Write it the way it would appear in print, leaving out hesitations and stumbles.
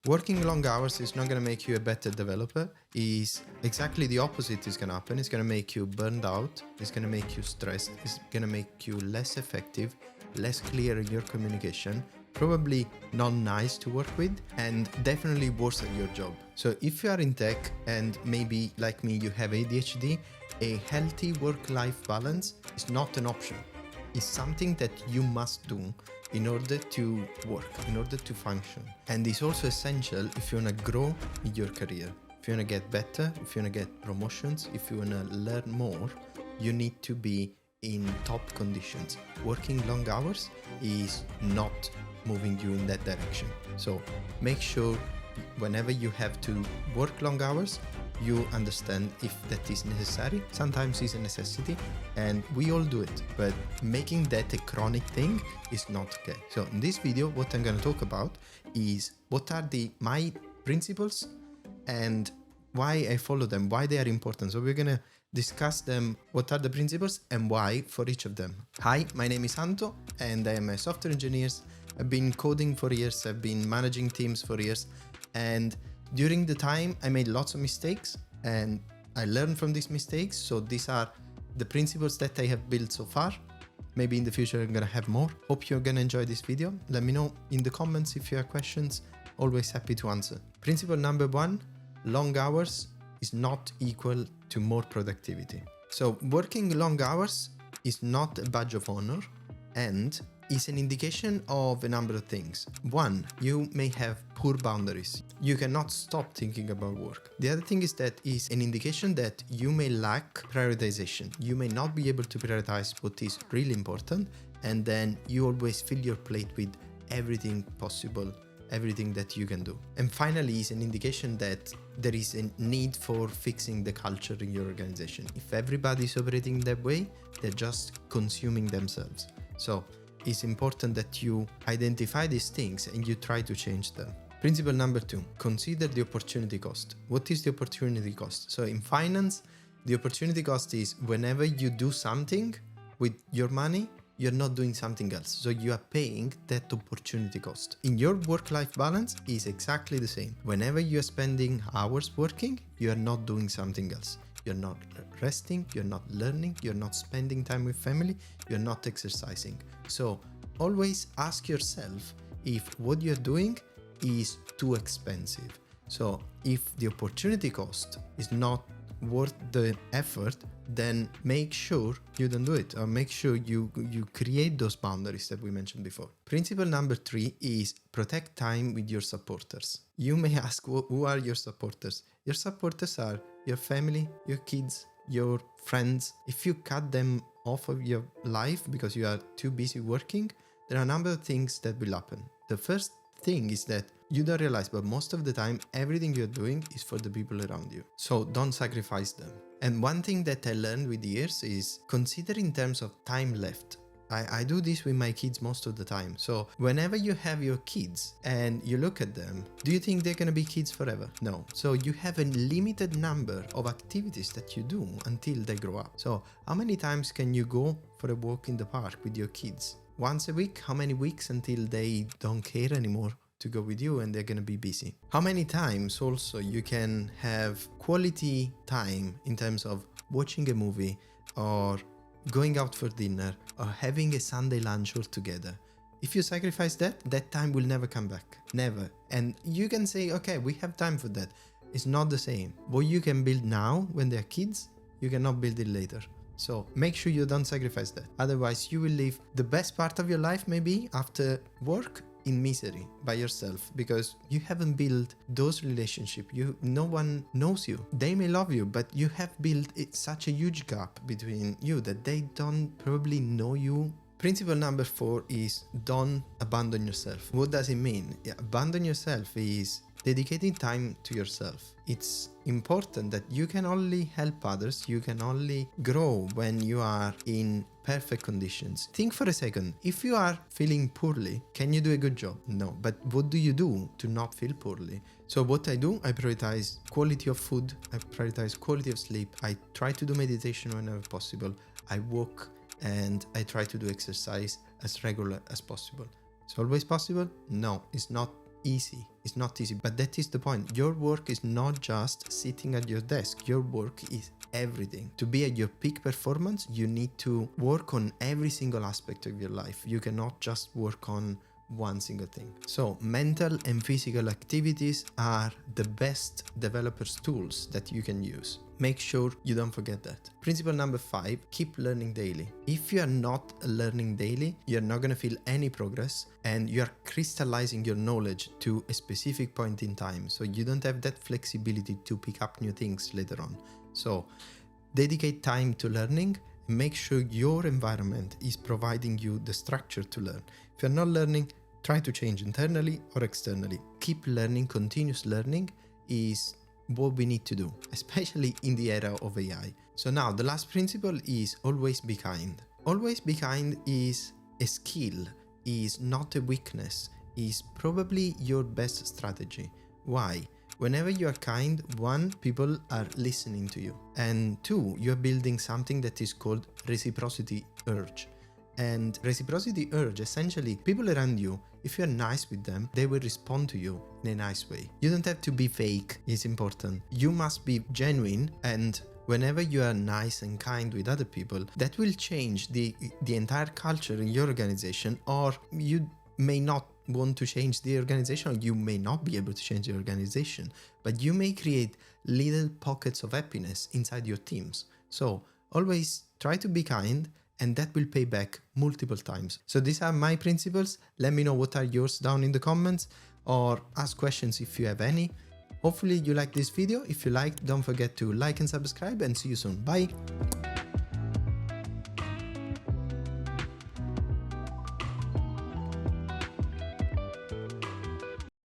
Working long hours is not going to make you a better developer. Is exactly the opposite is going to happen. It's going to make you burned out. It's going to make you stressed. It's going to make you less effective, less clear in your communication, probably not nice to work with, and definitely worse at your job. So if you are in tech and maybe like me, you have ADHD, a healthy work-life balance is not an option. It's something that you must do in order to work, in order to function. And it's also essential if you want to grow in your career. If you want to get better, if you want to get promotions, if you want to learn more, you need to be in top conditions. Working long hours is not moving you in that direction. So make sure whenever you have to work long hours, you understand if that is necessary. Sometimes it's a necessity and we all do it, but making that a chronic thing is not okay. So in this video, what I'm going to talk about is what are my principles and why I follow them, why they are important. So we're going to discuss them, what are the principles and why for each of them. Hi, my name is Anto and I am a software engineer. I've been coding for years, I've been managing teams for years, and during the time I made lots of mistakes and I learned from these mistakes. So these are the principles that I have built so far. Maybe in the future I'm gonna have more. Hope you're gonna enjoy this video. Let me know in the comments if you have questions. Always happy to answer. Principle number 1, long hours is not equal to more productivity. So working long hours is not a badge of honor and is an indication of a number of things. 1, you may have poor boundaries. You cannot stop thinking about work. The other thing is that is an indication that you may lack prioritization. You may not be able to prioritize what is really important, and then you always fill your plate with everything possible, everything that you can do. And finally, is an indication that there is a need for fixing the culture in your organization. If everybody is operating that way, they're just consuming themselves. So it's important that you identify these things and you try to change them. Principle number 2, consider the opportunity cost. What is the opportunity cost? So in finance, the opportunity cost is whenever you do something with your money, you're not doing something else. So you are paying that opportunity cost. In your work-life balance is exactly the same. Whenever you are spending hours working, you are not doing something else. You're not resting, you're not learning, you're not spending time with family, you're not exercising. So always ask yourself if what you're doing is too expensive. So if the opportunity cost is not worth the effort, then make sure you don't do it, or make sure you create those boundaries that we mentioned before. Principle number 3 is protect time with your supporters. You may ask, who are your supporters? Your supporters are your family, your kids, your friends. If you cut them off of your life because you are too busy working, there are a number of things that will happen. The first thing is that you don't realize, but most of the time, everything you're doing is for the people around you. So don't sacrifice them. And one thing that I learned with years is consider in terms of time left. I do this with my kids most of the time. So whenever you have your kids and you look at them, do you think they're going to be kids forever? No. So you have a limited number of activities that you do until they grow up. So how many times can you go for a walk in the park with your kids? Once a week? How many weeks until they don't care anymore to go with you and they're going to be busy? How many times also you can have quality time in terms of watching a movie or going out for dinner or having a Sunday lunch all together? If you sacrifice that, that time will never come back. Never. And you can say, okay, we have time for that. It's not the same. What you can build now when they're kids, you cannot build it later. So make sure you don't sacrifice that. Otherwise, you will live the best part of your life maybe after work in misery by yourself because you haven't built those relationships. No one knows you. They may love you, but you have built such a huge gap between you that they don't probably know you. Principle number 4 is don't abandon yourself. What does it mean? Abandon yourself is dedicating time to yourself. It's important that you can only help others, you can only grow when you are in perfect conditions. Think for a second, if you are feeling poorly, can you do a good job? No, but what do you do to not feel poorly? So what I do, I prioritize quality of food, I prioritize quality of sleep, I try to do meditation whenever possible, I walk and I try to do exercise as regular as possible. It's always possible? No, it's not easy. It's not easy, but that is the point. Your work is not just sitting at your desk. Your work is everything. To be at your peak performance, you need to work on every single aspect of your life. You cannot just work on one single thing. So mental and physical activities are the best developers tools that you can use. Make sure you don't forget that. Principle number 5, keep learning daily. If you are not learning daily, you're not going to feel any progress, and you are crystallizing your knowledge to a specific point in time. So you don't have that flexibility to pick up new things later on. So dedicate time to learning. Make sure your environment is providing you the structure to learn. If you're not learning, try to change internally or externally. Keep learning. Continuous learning is what we need to do, especially in the era of AI. So now the last principle is always be kind. Always be kind is a skill, is not a weakness, is probably your best strategy. Why? Whenever you are kind, 1, people are listening to you, and 2, you are building something that is called reciprocity urge. And reciprocity urge, essentially, people around you, if you're nice with them, they will respond to you in a nice way. You don't have to be fake, it's important. You must be genuine, and whenever you are nice and kind with other people, that will change the entire culture in your organization. Or you may not want to change the organization, or you may not be able to change the organization, but you may create little pockets of happiness inside your teams. So always try to be kind, and that will pay back multiple times. So these are my principles. Let me know what are yours down in the comments, or ask questions if you have any. Hopefully you like this video. If you liked, don't forget to like and subscribe, and see you soon. Bye.